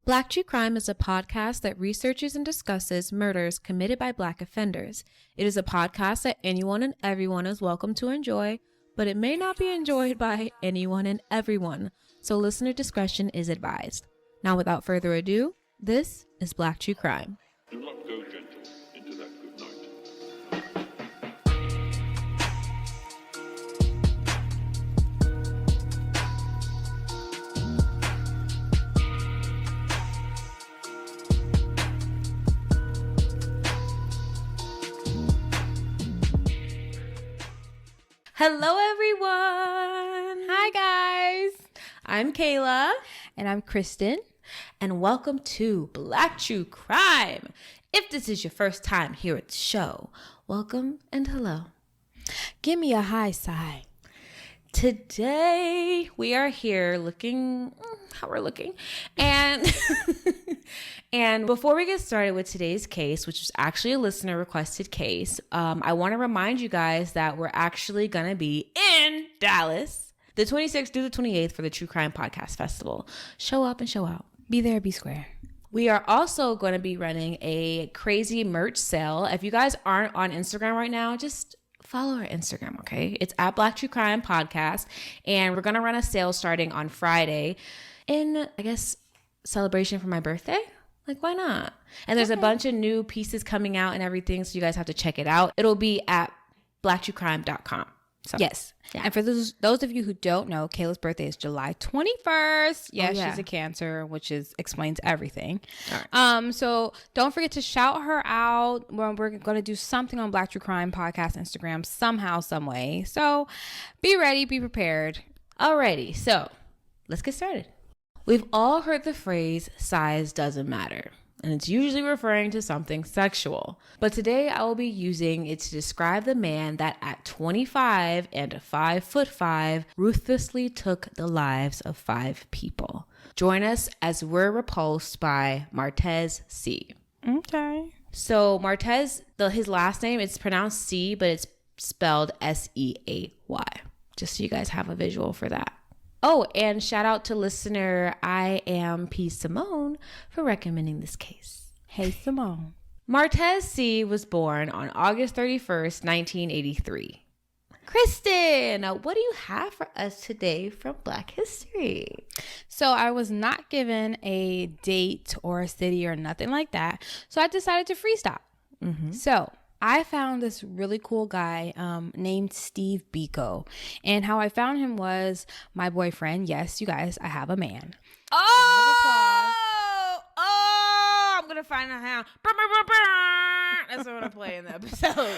Black True Crime is a podcast that researches and discusses murders committed by Black offenders. It is a podcast that anyone and everyone is welcome to enjoy, but it may not be enjoyed by anyone and everyone, so listener discretion is advised. Now, without further ado, this is Black True Crime. Do not go gentle into that good night. Hello, everyone. Hi, guys. I'm Kayla. And I'm Kristen. And welcome to Black True Crime. If this is your first time here at the show, welcome and hello. Give me a high sigh. Today we are here looking how we're looking, and and before we get started with today's case, which was actually a listener requested case, I want to remind you guys that we're actually gonna be in Dallas the 26th through the 28th for the True Crime Podcast Festival. Show up and show out. Be there, be square. We are also going to be running a crazy merch sale. If you guys aren't on Instagram right now, just follow our Instagram, okay? It's at Black True Crime Podcast, and we're going to run a sale starting on Friday in, I guess, celebration for my birthday. Like, why not? And there's a bunch of new pieces coming out and everything, so you guys have to check it out. It'll be at blacktruecrime.com. So, yes. Yeah. And for those of you who don't know, Kayla's birthday is July 21st. Yes, she's a Cancer, which explains everything. Right. So don't forget to shout her out. We're going to do something on Black True Crime Podcast Instagram somehow, some way. So be ready, be prepared. Alrighty, so let's get started. We've all heard the phrase, size doesn't matter, and it's usually referring to something sexual. But today I will be using it to describe the man that at 25 and 5'5" ruthlessly took the lives of 5 people. Join us as we're repulsed by Martez Seay. Okay. So Martez, his last name, it's pronounced C, but it's spelled Seay. Just so you guys have a visual for that. Oh, and shout out to listener I Am P. Simone for recommending this case. Hey, Simone. Martez Seay was born on August 31st, 1983. Kristen, what do you have for us today from Black History? So I was not given a date or a city or nothing like that. So I decided to freestyle. Mm-hmm. So I found this really cool guy named Steve Biko. And how I found him was my boyfriend. Yes, you guys, I have a man. I'm going to find out how. That's what I'm going to play in the episode.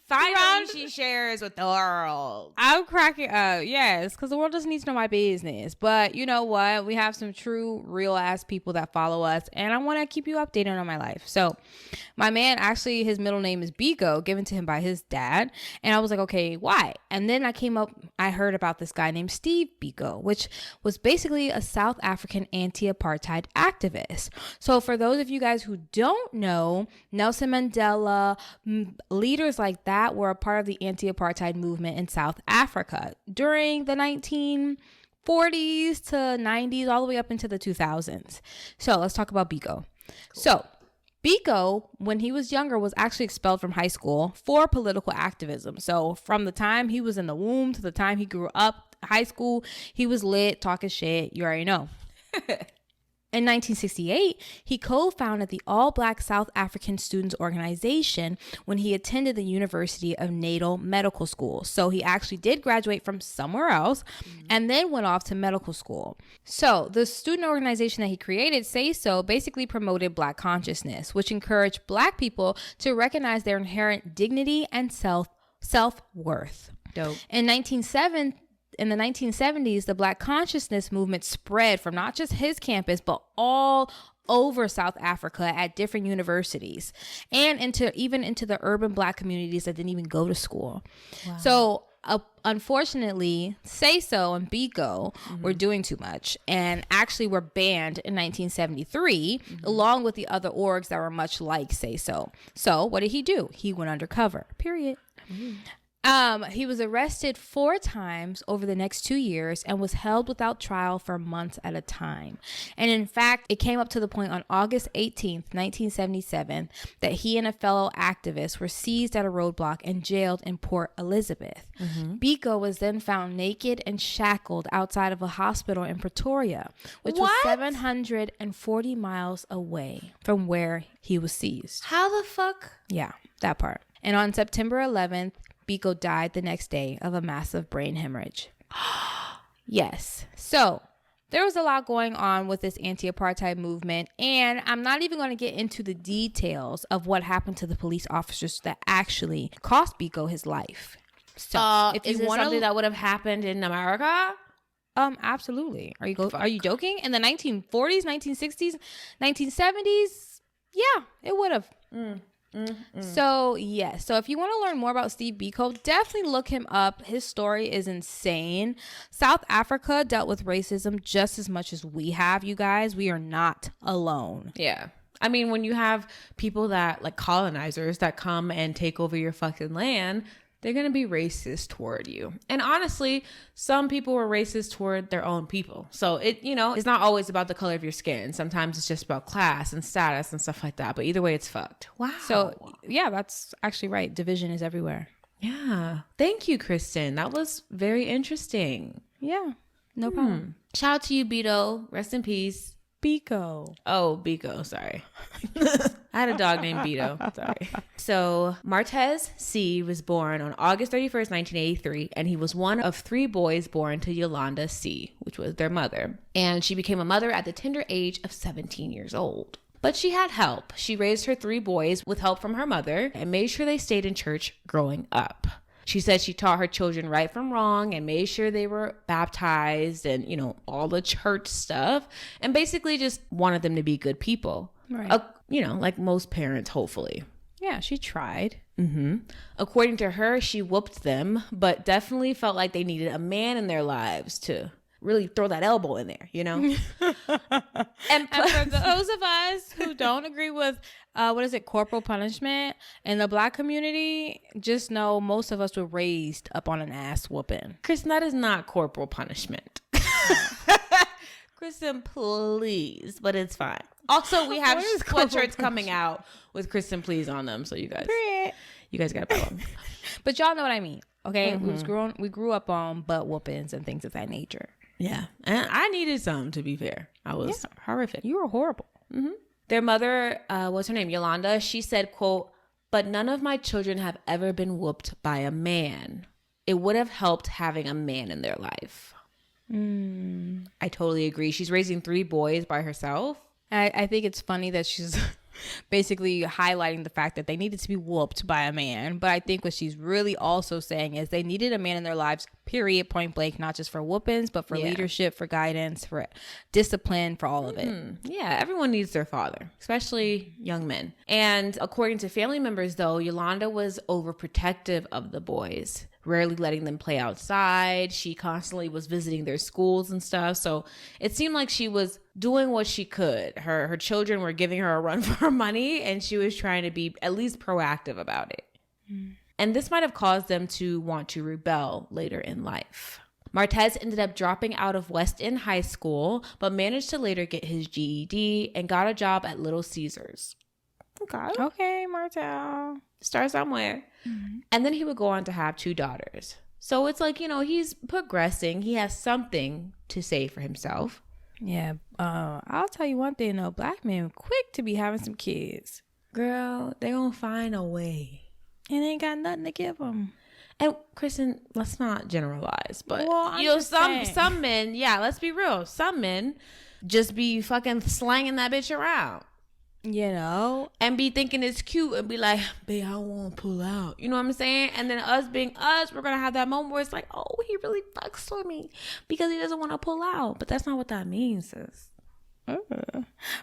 Finally, she shares with the world. I'm cracking up, yes, because the world just needs to know my business. But you know what? We have some true, real-ass people that follow us, and I want to keep you updated on my life. So my man, actually, his middle name is Biko, given to him by his dad. And I was like, okay, why? And then I heard about this guy named Steve Biko, which was basically a South African anti-apartheid activist. So for those of you guys who don't know, Nelson Mandela, leaders like that were a part of the anti-apartheid movement in South Africa during the 1940s to 90s, all the way up into the 2000s. So let's talk about Biko. Cool. So Biko, when he was younger, was actually expelled from high school for political activism. So from the time he was in the womb to the time he grew up, high school, he was lit, talking shit. You already know. In 1968, he co-founded the All-Black South African Students Organization when he attended the University of Natal Medical School. So he actually did graduate from somewhere else and then went off to medical school. So the student organization that he created, Say So, basically promoted Black consciousness, which encouraged Black people to recognize their inherent dignity and self-worth. Dope. In the 1970s, the Black consciousness movement spread from not just his campus, but all over South Africa at different universities and even into the urban Black communities that didn't even go to school. Wow. So unfortunately, Say So and Biko were doing too much and actually were banned in 1973, along with the other orgs that were much like Say So. So what did he do? He went undercover, period. He was arrested 4 times over the next 2 years and was held without trial for months at a time. And in fact, it came up to the point on August 18th, 1977, that he and a fellow activist were seized at a roadblock and jailed in Port Elizabeth. Biko was then found naked and shackled outside of a hospital in Pretoria, which was 740 miles away from where he was seized. How the fuck? Yeah, that part. And on September 11th, Biko died the next day of a massive brain hemorrhage. Yes. So there was a lot going on with this anti-apartheid movement, and I'm not even going to get into the details of what happened to the police officers that actually cost Biko his life. So if you want something that would have happened in America? Absolutely. Are you joking? In the 1940s, 1960s, 1970s? Yeah, it would have. So yes, so if you want to learn more about Steve Biko, definitely look him up. His story is insane. South Africa dealt with racism just as much as we have, you guys. We are not alone. Yeah. I mean, when you have people that, like, colonizers that come and take over your fucking land, they're going to be racist toward you. And honestly, some people were racist toward their own people. So it's not always about the color of your skin. Sometimes it's just about class and status and stuff like that. But either way, it's fucked. Wow. So yeah, that's actually right. Division is everywhere. Yeah. Thank you, Kristen. That was very interesting. Yeah. No problem. Shout out to you, Beto. Rest in peace. Biko. Oh, Biko. Sorry. I had a dog named Beto. Sorry. So Martez Seay was born on August 31st, 1983, and he was one of 3 boys born to Yolanda Seay, which was their mother. And she became a mother at the tender age of 17 years old. But she had help. She raised her 3 boys with help from her mother and made sure they stayed in church growing up. She said she taught her children right from wrong and made sure they were baptized and, all the church stuff, and basically just wanted them to be good people. Right. Like most parents, hopefully. Yeah, she tried. According to her, she whooped them, but definitely felt like they needed a man in their lives to really throw that elbow in there, And for those of us who don't agree with corporal punishment in the Black community, just know most of us were raised up on an ass whooping. Kristen, that is not corporal punishment. Kristen, please, but it's fine. Also, we have sweatshirts coming out with Kristen Please on them, so you guys gotta follow them. But y'all know what I mean, okay? We grew up on butt whoopings and things of that nature. Yeah, and I needed some, to be fair. I was horrific. You were horrible. Their mother, what's her name? Yolanda. She said, quote, "But none of my children have ever been whooped by a man. It would have helped having a man in their life." I totally agree. She's raising 3 boys by herself. I think it's funny that she's basically highlighting the fact that they needed to be whooped by a man. But I think what she's really also saying is they needed a man in their lives, period, point blank, not just for whoopings, but for leadership, for guidance, for discipline, for all of it. Yeah, everyone needs their father, especially young men. And according to family members, though, Yolanda was overprotective of the boys, rarely letting them play outside. She constantly was visiting their schools and stuff. So it seemed like she was doing what she could. Her children were giving her a run for her money, and she was trying to be at least proactive about it. And this might have caused them to want to rebel later in life. Martez ended up dropping out of West End High School, but managed to later get his GED and got a job at Little Caesars. Okay, Martell. Start somewhere. And then he would go on to have 2 daughters. So it's like, he's progressing. He has something to say for himself. Yeah. I'll tell you one thing, though. Black men quick to be having some kids. Girl, they gonna find a way. And ain't got nothing to give them. And Kristen, let's not generalize, but saying. some men, let's be real. Some men just be fucking slanging that bitch around. And be thinking it's cute and be like, babe, I don't want to pull out. You know what I'm saying? And then us being us, we're going to have that moment where it's like, oh, he really fucks with me because he doesn't want to pull out. But that's not what that means, sis.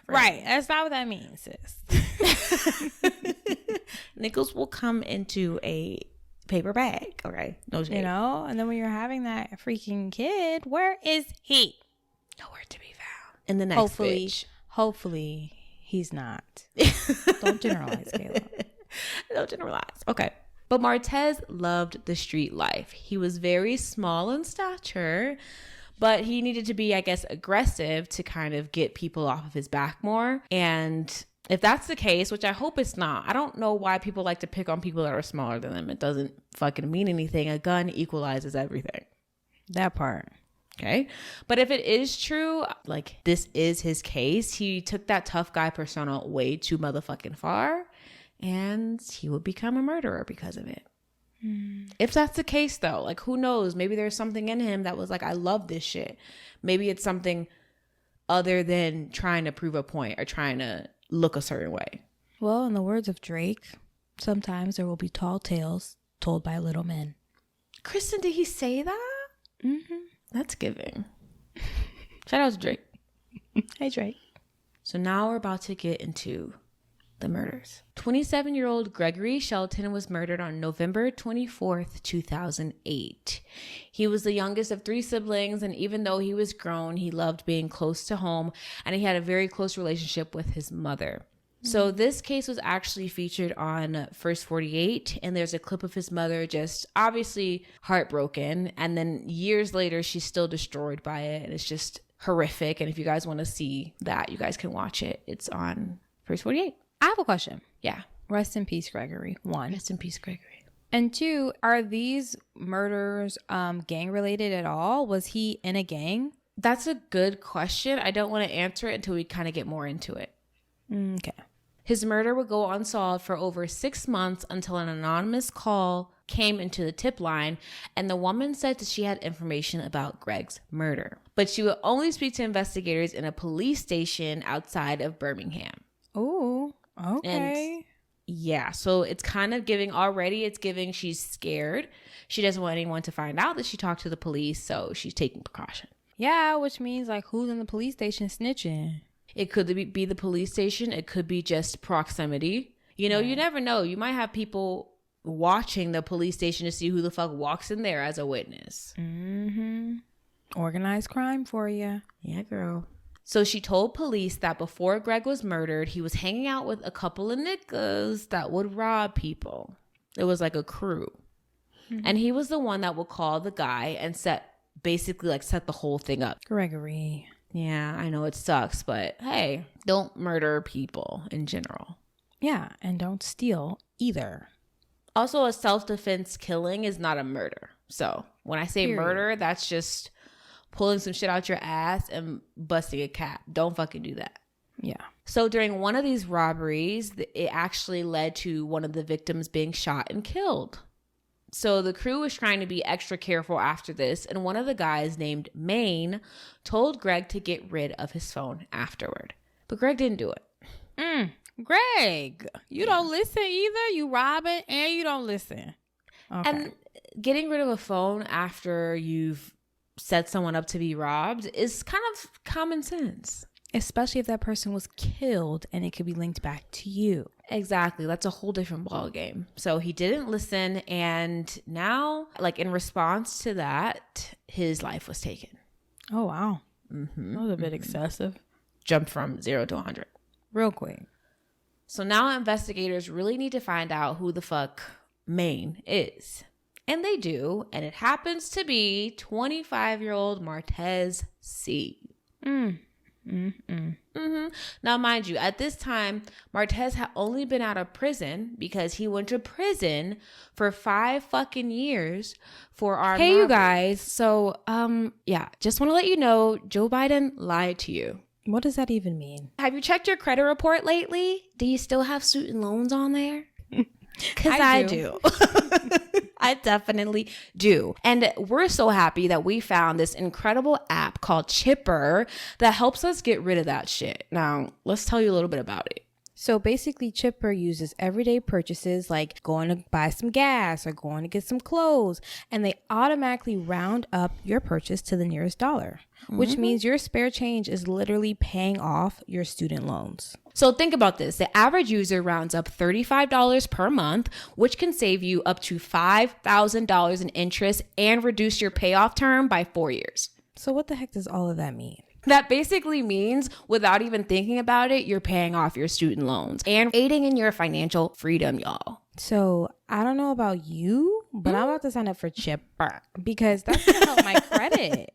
Right. That's not what that means, sis. Nickels will come into a paper bag. Okay. No shade. And then when you're having that freaking kid, where is he? Nowhere to be found. In the next bitch. Hopefully. He's not. Don't generalize, Kayla. Don't generalize. Okay. But Martez loved the street life. He was very small in stature, but he needed to be, I guess, aggressive to kind of get people off of his back more. And if that's the case, which I hope it's not, I don't know why people like to pick on people that are smaller than them. It doesn't fucking mean anything. A gun equalizes everything. That part. Okay. But if it is true, like this is his case, he took that tough guy persona way too motherfucking far, and he would become a murderer because of it. If that's the case though, like who knows? Maybe there's something in him that was like, I love this shit. Maybe it's something other than trying to prove a point or trying to look a certain way. Well, in the words of Drake, sometimes there will be tall tales told by little men. Kristen, did he say that? Mm-hmm. That's giving. Shout out to Drake. Hey, Drake. So now we're about to get into the murders. 27-year-old Gregory Shelton was murdered on November 24th, 2008. He was the youngest of 3 siblings, and even though he was grown, he loved being close to home, and he had a very close relationship with his mother. So this case was actually featured on First 48, and there's a clip of his mother just obviously heartbroken, and then years later she's still destroyed by it, and it's just horrific. And if you guys want to see that, you guys can watch it. It's on First 48. I have a question. Yeah. Rest in peace, Gregory. 1. Rest in peace, Gregory. And 2, are these murders gang related at all? Was he in a gang? That's a good question. I don't want to answer it until we kind of get more into it. Okay. His murder would go unsolved for over 6 months until an anonymous call came into the tip line, and the woman said that she had information about Greg's murder. But she would only speak to investigators in a police station outside of Birmingham. Oh, okay. And yeah, so it's kind of giving already. It's giving she's scared. She doesn't want anyone to find out that she talked to the police, so she's taking precaution. Yeah, which means like who's in the police station snitching? It could be the police station. It could be just proximity. You know, you never know. You might have people watching the police station to see who the fuck walks in there as a witness. Mm-hmm. Organized crime for you. Yeah, girl. So she told police that before Greg was murdered, he was hanging out with a couple of niggas that would rob people. It was like a crew. Mm-hmm. And he was the one that would call the guy and set the whole thing up. Gregory. Yeah, I know it sucks, but hey, don't murder people in general. Yeah, and don't steal either. Also, a self-defense killing is not a murder. So when I say murder, that's just pulling some shit out your ass and busting a cap. Don't fucking do that. Yeah. So during one of these robberies, it actually led to one of the victims being shot and killed. So the crew was trying to be extra careful after this, and one of the guys named Maine told Greg to get rid of his phone afterward. But Greg didn't do it. Greg, you don't listen either. You robbing and you don't listen. Okay. And getting rid of a phone after you've set someone up to be robbed is kind of common sense. Especially if that person was killed and it could be linked back to you. Exactly. That's a whole different ball game. So he didn't listen, and now, like in response to that, his life was taken. Oh, wow. Mm-hmm. That was a bit excessive. Jumped from 0 to 100. Real quick. So now investigators really need to find out who the fuck Maine is. And they do, and it happens to be 25-year-old Martez Seay. Now, mind you, at this time, Martez had only been out of prison because he went to prison for 5 fucking years for armed robbery. You guys. So, just want to let you know, Joe Biden lied to you. What does that even mean? Have you checked your credit report lately? Do you still have student loans on there? Because I do. I definitely do. And we're so happy that we found this incredible app called Chipper that helps us get rid of that shit. Now, let's tell you a little bit about it. So basically, Chipper uses everyday purchases like going to buy some gas or going to get some clothes, and they automatically round up your purchase to the nearest dollar, which means your spare change is literally paying off your student loans. So think about this. The average user rounds up $35 per month, which can save you up to $5,000 in interest and reduce your payoff term by 4 years. So what the heck does all of that mean? That basically means without even thinking about it, you're paying off your student loans and aiding in your financial freedom, y'all. So I don't know about you, but I'm about to sign up for Chipper because that's going to help my credit.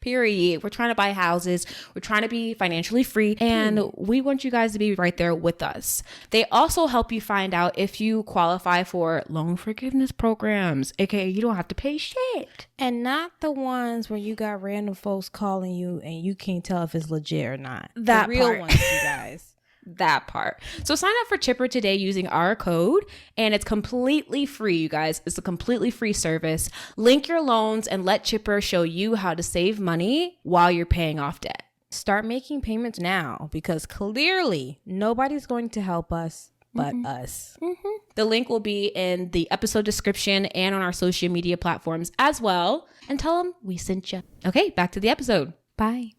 Period. We're trying to buy houses. We're trying to be financially free, and we want you guys to be right there with us. They also help you find out if you qualify for loan forgiveness programs, aka you don't have to pay shit. And not the ones where you got random folks calling you and you can't tell if it's legit or not. That the real part. ones, you guys. That part. So sign up for Chipper today using our code, and it's completely free, you guys. It's a completely free service. Link your loans and let Chipper show you how to save money while you're paying off debt. Start making payments now because clearly nobody's going to help us but us. The link will be in the episode description and on our social media platforms as well. And tell them we sent you. Okay, back to the episode. Bye.